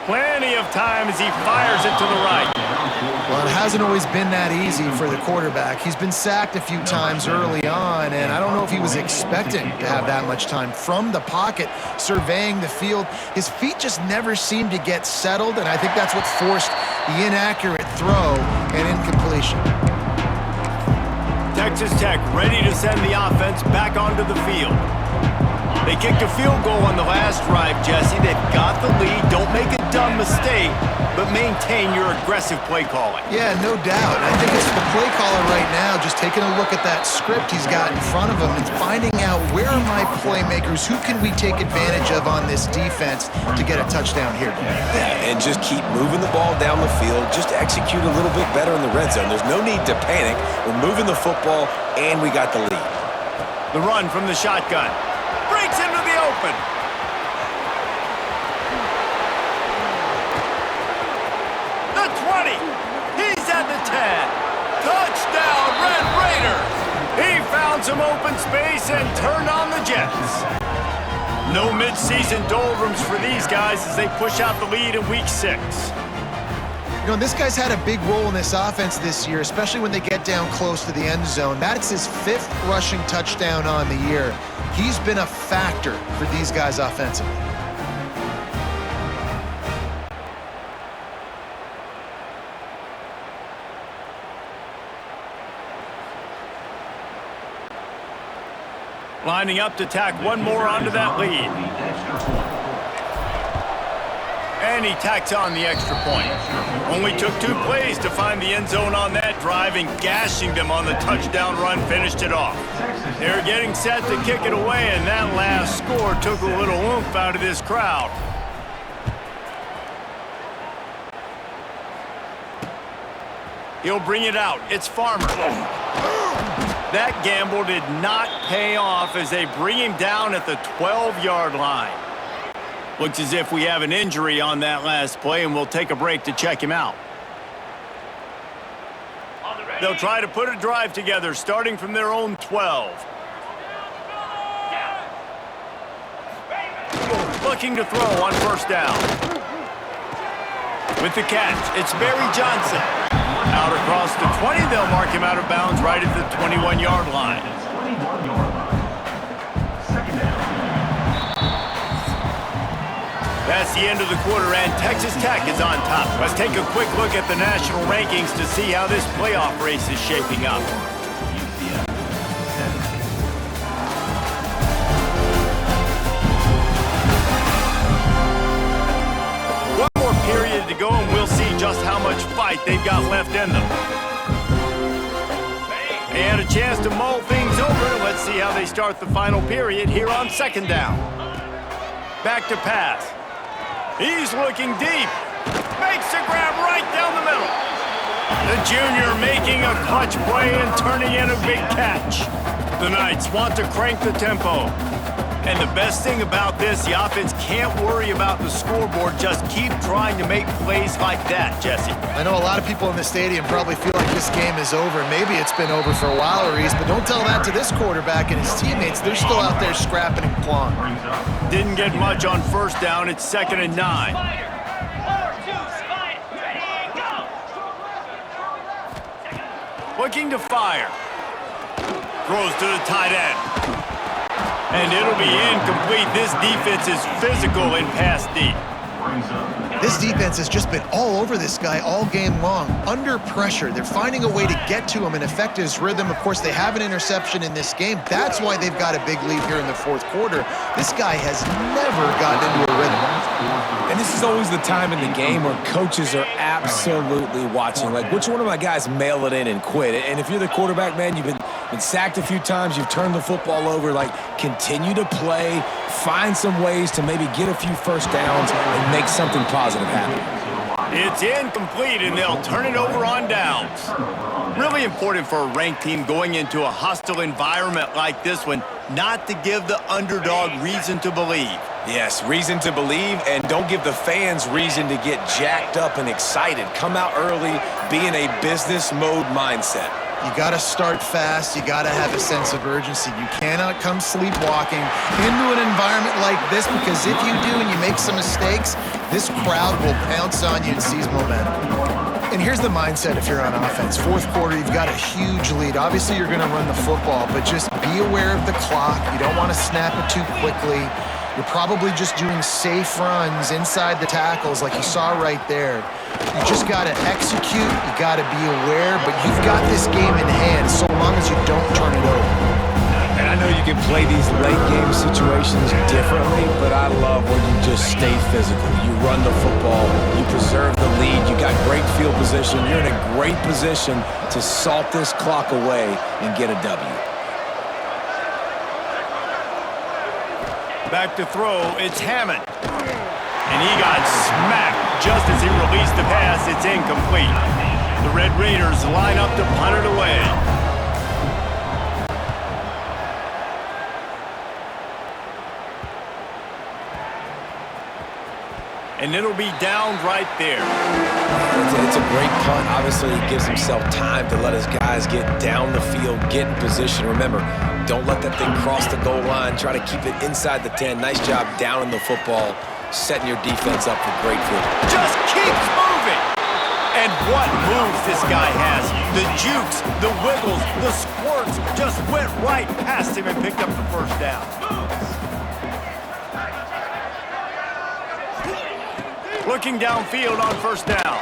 Plenty of time as he fires it to the right. Well, it hasn't always been that easy for the quarterback. He's been sacked a few times early on, and I don't know if he was expecting to have that much time from the pocket, surveying the field. His feet just never seemed to get settled, and I think that's what forced the inaccurate throw and incompletion. Texas Tech ready to send the offense back onto the field. They kicked a field goal on the last drive, Jesse. They've got the lead. Don't make a dumb mistake, but maintain your aggressive play calling. Yeah, no doubt. I think it's the play caller right now just taking a look at that script he's got in front of him and finding out where are my playmakers, who can we take advantage of on this defense to get a touchdown here today. Yeah, and just keep moving the ball down the field. Just execute a little bit better in the red zone. There's no need to panic. We're moving the football, and we got the lead. The run from the shotgun. Breaks into the open. The 20. He's at the 10. Touchdown, Red Raiders. He found some open space and turned on the Jets. No mid-season doldrums for these guys as they push out the lead in Week 6. You know, this guy's had a big role in this offense this year, especially when they get down close to the end zone. That's his 5th rushing touchdown on the year. He's been a factor for these guys offensively. Lining up to tack one more onto that lead. And he tacks on the extra point. Only took 2 plays to find the end zone on that drive, and gashing them on the touchdown run finished it off. They're getting set to kick it away, and that last score took a little oomph out of this crowd. He'll bring it out. It's Farmer. That gamble did not pay off as they bring him down at the 12-yard line. Looks as if we have an injury on that last play, and we'll take a break to check him out. They'll try to put a drive together, starting from their own 12. Looking to throw on first down. With the catch, it's Barry Johnson. Out across the 20, they'll mark him out of bounds right at the 21-yard line. That's the end of the quarter, and Texas Tech is on top. Let's take a quick look at the national rankings to see how this playoff race is shaping up. One more period to go, and we'll see just how much fight they've got left in them. They had a chance to mull things over. Let's see how they start the final period here on second down. Back to pass. He's looking deep. Makes a grab right down the middle. The junior making a clutch play and turning in a big catch. The Knights want to crank the tempo. And the best thing about this, the offense can't worry about the scoreboard. Just keep trying to make plays like that, Jesse. I know a lot of people in the stadium probably feel like this game is over. Maybe it's been over for a while, Reese, but don't tell that to this quarterback and his teammates. They're still out there scrapping and clawing. Didn't get much on first down. It's 2nd and 9. Looking to fire. Throws to the tight end. And it'll be incomplete. This defense is physical in pass deep. This defense has just been all over this guy all game long. Under pressure, they're finding a way to get to him and affect his rhythm. Of course, they have an interception in this game. That's why they've got a big lead here in the 4th quarter. This guy has never gotten into a rhythm. And this is always the time in the game where coaches are absolutely watching. Like, which one of my guys mail it in and quit? And if you're the quarterback, man, you've been sacked a few times, you've turned the football over. Like, continue to play, find some ways to maybe get a few first downs and make something positive happen. It's incomplete, and they'll turn it over on downs. Really important for a ranked team going into a hostile environment like this one, not to give the underdog reason to believe. Yes, reason to believe, and don't give the fans reason to get jacked up and excited. Come out early, be in a business mode mindset. You got to start fast. You got to have a sense of urgency. You cannot come sleepwalking into an environment like this, because if you do and you make some mistakes, this crowd will pounce on you and seize momentum. And here's the mindset if you're on offense. 4th quarter, you've got a huge lead. Obviously, you're going to run the football, but just be aware of the clock. You don't want to snap it too quickly. You're probably just doing safe runs inside the tackles like you saw right there. You just got to execute. You got to be aware, but you've got this game in hand so long as you don't turn it over. And I I know you can play these late game situations differently, but I love when you just stay physical. You run the football, you preserve the lead, you got great field position, you're in a great position to salt this clock away and get a W. Back to throw, it's Hammond. And he got smacked just as he released the pass. It's incomplete. The Red Raiders line up to punt it away. And it'll be down right there. It's a great punt. Obviously, he gives himself time to let his guys get down the field, get in position. Remember, don't let that thing cross the goal line. Try to keep it inside the 10. Nice job down in the football, setting your defense up for great field. Just keeps moving. And what moves this guy has. The jukes, the wiggles, the squirts just went right past him and picked up the first down. Looking downfield on first down.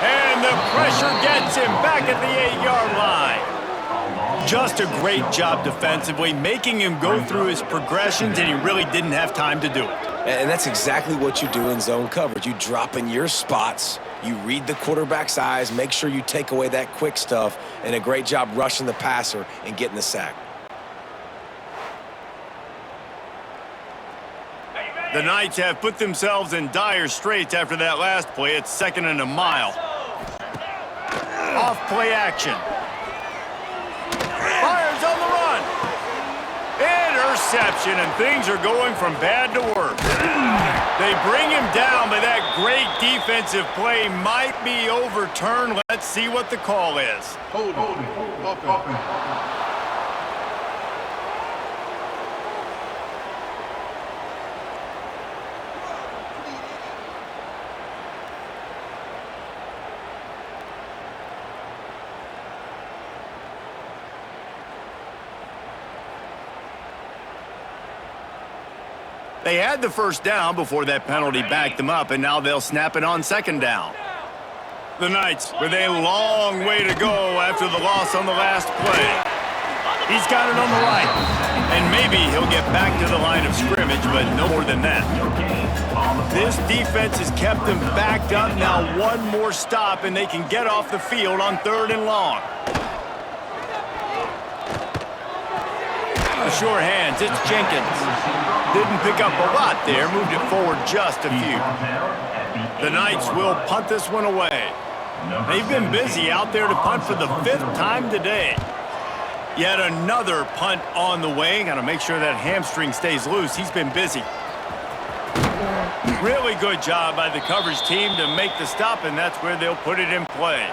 And the pressure gets him back at the 8-yard line. Just a great job defensively, making him go through his progressions, and he really didn't have time to do it. And that's exactly what you do in zone coverage. You drop in your spots, you read the quarterback's eyes, make sure you take away that quick stuff, and a great job rushing the passer and getting the sack. The Knights have put themselves in dire straits after that last play. It's 2nd and a mile. Off play action. Fires on the run. Interception, and things are going from bad to worse. They bring him down, but that great defensive play might be overturned. Let's see what the call is. They had the first down before that penalty backed them up, and now they'll snap it on 2nd down. The Knights with a long way to go after the loss on the last play. He's got it on the right, and maybe he'll get back to the line of scrimmage, but no more than that. This defense has kept them backed up. Now one more stop, and they can get off the field on 3rd and long. Sure hands, it's Jenkins. Didn't pick up a lot there, moved it forward just a few. The Knights will punt this one away. They've been busy out there to punt for the 5th time today. Yet another punt on the way. Got to make sure that hamstring stays loose. He's been busy. Really good job by the coverage team to make the stop, and that's where they'll put it in play.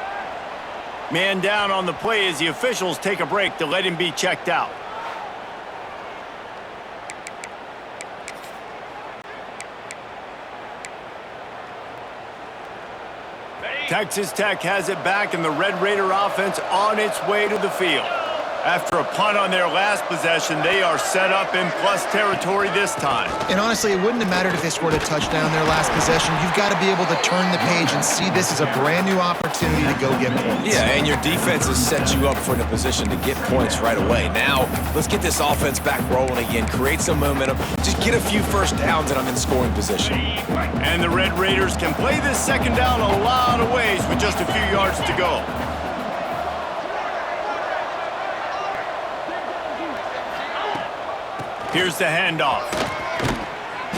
Man down on the play as the officials take a break to let him be checked out. Texas Tech has it back, and the Red Raider offense on its way to the field. After a punt on their last possession, they are set up in plus territory this time. And honestly, it wouldn't have mattered if they scored a touchdown their last possession. You've got to be able to turn the page and see this as a brand new opportunity to go get points. Yeah, and your defense has set you up for the position to get points right away. Now, let's get this offense back rolling again, create some momentum, just get a few first downs, and I'm in scoring position. And the Red Raiders can play this 2nd down a lot of ways with just a few yards to go. Here's the handoff.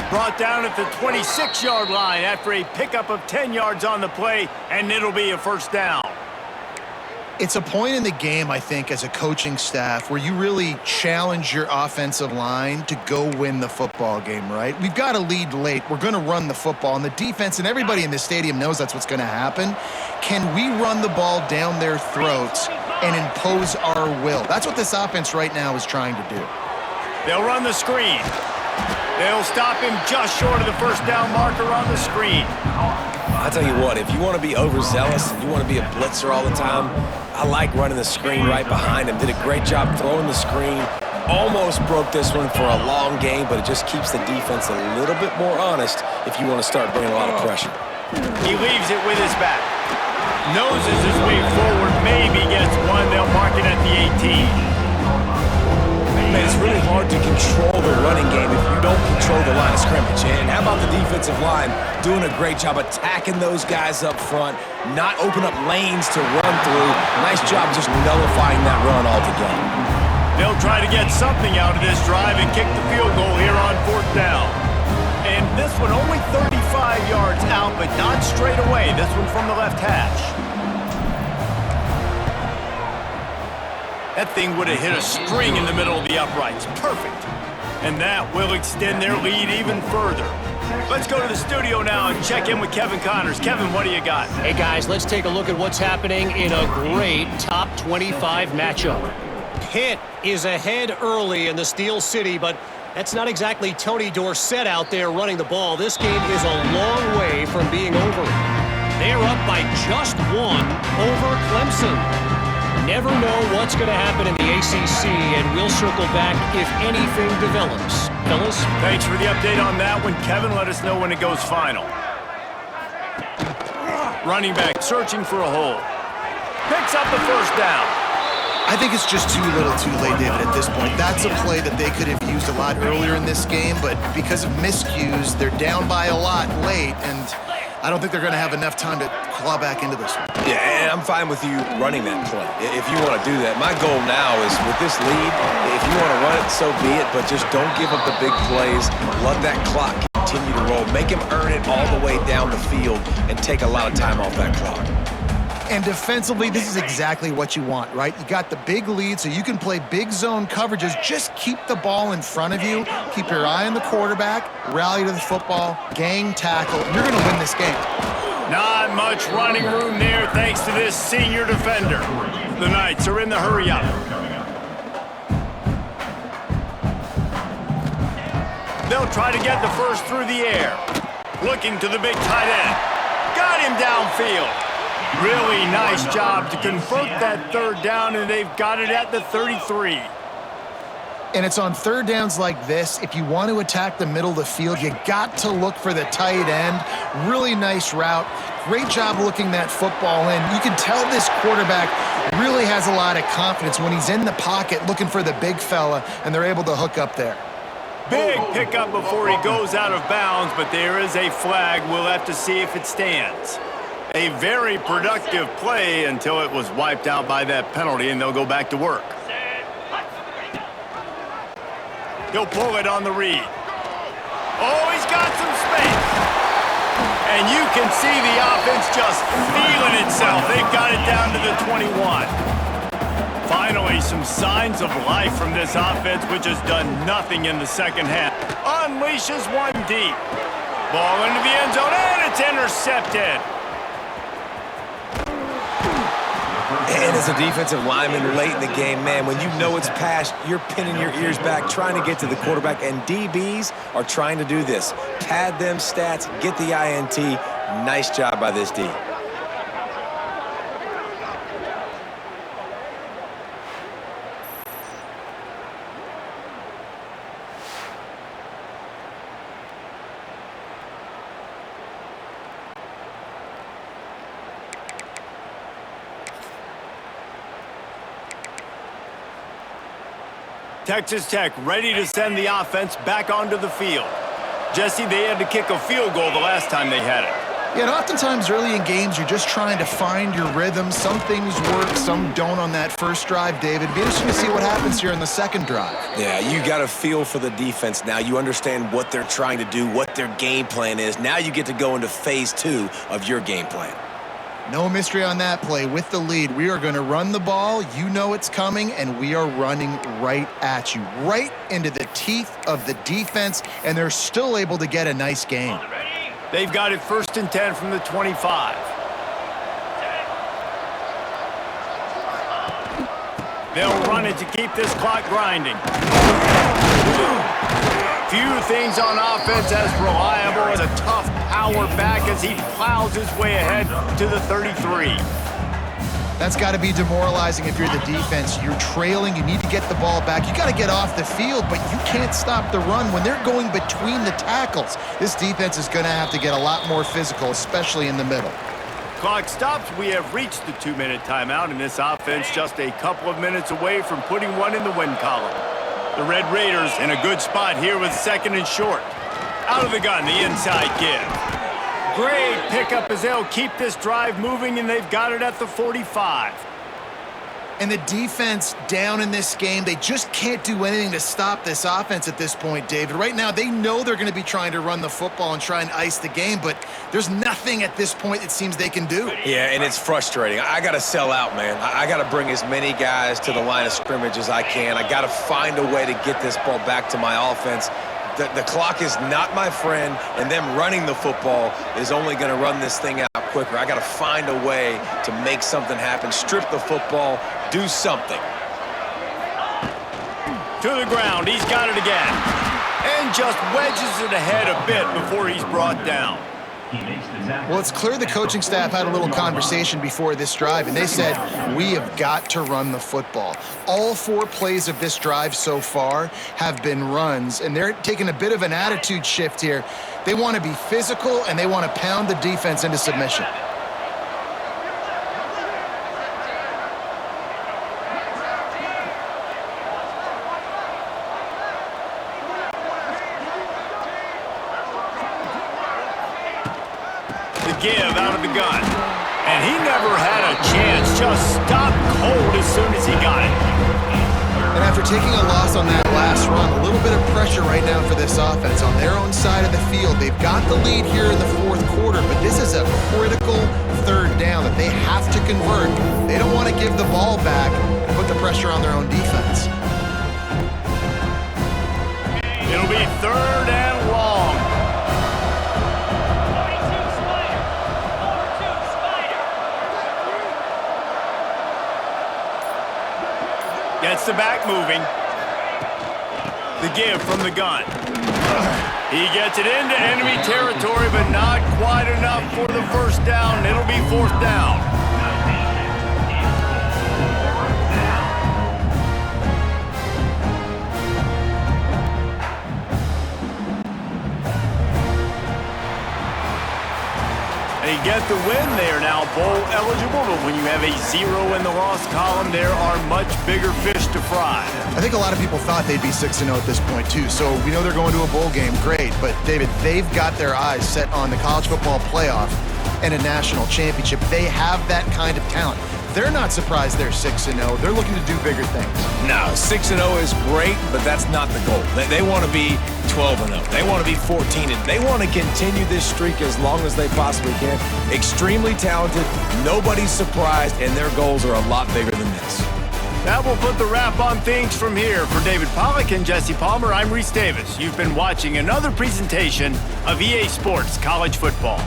Brought down at the 26-yard line after a pickup of 10 yards on the play, and it'll be a first down. It's a point in the game, I think, as a coaching staff where you really challenge your offensive line to go win the football game, right? We've got to lead late. We're going to run the football, and the defense and everybody in the stadium knows that's what's going to happen. Can we run the ball down their throats and impose our will? That's what this offense right now is trying to do. They'll run the screen. They'll stop him just short of the first down marker on the screen. I'll tell you what, if you want to be overzealous and you want to be a blitzer all the time, I like running the screen right behind him. Did a great job throwing the screen. Almost broke this one for a long game, but it just keeps the defense a little bit more honest if you want to start bringing a lot of pressure. He leaves it with his back. Noses his way forward, maybe gets one. They'll mark it at the 18. man, it's really hard to control the running game if you don't control the line of scrimmage. And how about the defensive line doing a great job attacking those guys up front, not open up lanes to run through. Nice job just nullifying that run altogether. They'll try to get something out of this drive and kick the field goal here on 4th down. And this one only 35 yards out, but not straight away. This one from the left hash. That thing would have hit a string in the middle of the uprights. Perfect. And that will extend their lead even further. Let's go to the studio now and check in with Kevin Connors. Kevin, what do you got? Hey, guys, let's take a look at what's happening in a great top 25 matchup. Pitt is ahead early in the Steel City, but that's not exactly Tony Dorsett out there running the ball. This game is a long way from being over. They're up by just 1 over Clemson. Never know what's going to happen in the ACC, and we'll circle back if anything develops. Fellas? Thanks for the update on that one, Kevin. Let us know when it goes final. Running back searching for a hole. Picks up the first down. I think it's just too little too late, David, at this point. That's a play that they could have used a lot earlier in this game, but because of miscues, they're down by a lot late, and I don't think they're going to have enough time to claw back into this one. Yeah, and I'm fine with you running that play if you want to do that. My goal now is with this lead, if you want to run it, so be it, but just don't give up the big plays. Let that clock continue to roll. Make him earn it all the way down the field and take a lot of time off that clock. And defensively, this is exactly what you want, right? You got the big lead, so you can play big zone coverages. Just keep the ball in front of you. Keep your eye on the quarterback. Rally to the football. Gang tackle. You're going to win this game. Not much running room there thanks to this senior defender. The Knights are in the hurry-up. They'll try to get the first through the air. Looking to the big tight end. Got him downfield. Really nice job to convert that 3rd down, and they've got it at the 33. And it's on 3rd downs like this. If you want to attack the middle of the field, you got to look for the tight end. Really nice route. Great job looking that football in. You can tell this quarterback really has a lot of confidence when he's in the pocket looking for the big fella, and they're able to hook up there. Big pickup before he goes out of bounds, but there is a flag. We'll have to see if it stands. A very productive play until it was wiped out by that penalty, and they'll go back to work. He'll pull it on the read. Oh, he's got some space. And you can see the offense just feeling itself. They've got it down to the 21. Finally, some signs of life from this offense, which has done nothing in the second half. Unleashes one deep. Ball into the end zone, and it's intercepted. And as a defensive lineman late in the game, man, when you know it's past, you're pinning your ears back, trying to get to the quarterback, and DBs are trying to do this. Pad them stats, get the INT. Nice job by this D. Texas Tech ready to send the offense back onto the field. Jesse, they had to kick a field goal the last time they had it. Yeah, and oftentimes early in games, you're just trying to find your rhythm. Some things work, some don't on that first drive, David. It'd be interesting to see what happens here in the second drive. Yeah, you got a feel for the defense now. You understand what they're trying to do, what their game plan is. Now you get to go into phase 2 of your game plan. No mystery on that play. With the lead, we are going to run the ball. You know it's coming, and we are running right at you, right into the teeth of the defense, and they're still able to get a nice gain. They've got it 1st and 10 from the 25. They'll run it to keep this clock grinding. Few things on offense as reliable as a tough power back as he plows his way ahead to the 33. That's got to be demoralizing if you're the defense. You're trailing. You need to get the ball back. You got to get off the field, but you can't stop the run when they're going between the tackles. This defense is going to have to get a lot more physical, especially in the middle. Clock stops. We have reached the 2-minute timeout, and this offense just a couple of minutes away from putting one in the win column. The Red Raiders in a good spot here with 2nd and short. Out of the gun, the inside give. Great pickup as they'll keep this drive moving, and they've got it at the 45. And the defense down in this game, they just can't do anything to stop this offense at this point, David. Right now, they know they're going to be trying to run the football and try and ice the game, but there's nothing at this point it seems they can do. Yeah, and it's frustrating. I got to sell out, man. I got to bring as many guys to the line of scrimmage as I can. I got to find a way to get this ball back to my offense. The clock is not my friend, and them running the football is only going to run this thing out quicker. I got to find a way to make something happen, strip the football, do something. To the ground, he's got it again. And just wedges it ahead a bit before he's brought down. Well, it's clear the coaching staff had a little conversation before this drive, and they said, we have got to run the football. All 4 plays of this drive so far have been runs, and they're taking a bit of an attitude shift here. They want to be physical, and they want to pound the defense into submission. Give out of the gun. And he never had a chance. Just stopped cold as soon as he got it. And after taking a loss on that last run, a little bit of pressure right now for this offense on their own side of the field. They've got the lead here in the 4th quarter, but this is a critical 3rd down that they have to convert. They don't want to give the ball back and put the pressure on their own defense. It'll be 3rd and long. Gets the back moving. The give from the gun. He gets it into enemy territory, but not quite enough for the 1st down. It'll be 4th down. They get the win. They are now bowl eligible, but when you have a 0 in the loss column, there are much bigger fish to fry. I think a lot of people thought they'd be 6-0 at this point, too. So we know they're going to a bowl game. Great. But, David, they've got their eyes set on the college football playoff and a national championship. They have that kind of talent. They're not surprised they're 6-0. They're looking to do bigger things. No, 6-0 is great, but that's not the goal. They want to be 12-0. They want to be 14-0. They want to continue this streak as long as they possibly can. Extremely talented. Nobody's surprised, and their goals are a lot bigger than this. That will put the wrap on things from here. For David Pollack and Jesse Palmer, I'm Reese Davis. You've been watching another presentation of EA Sports College Football.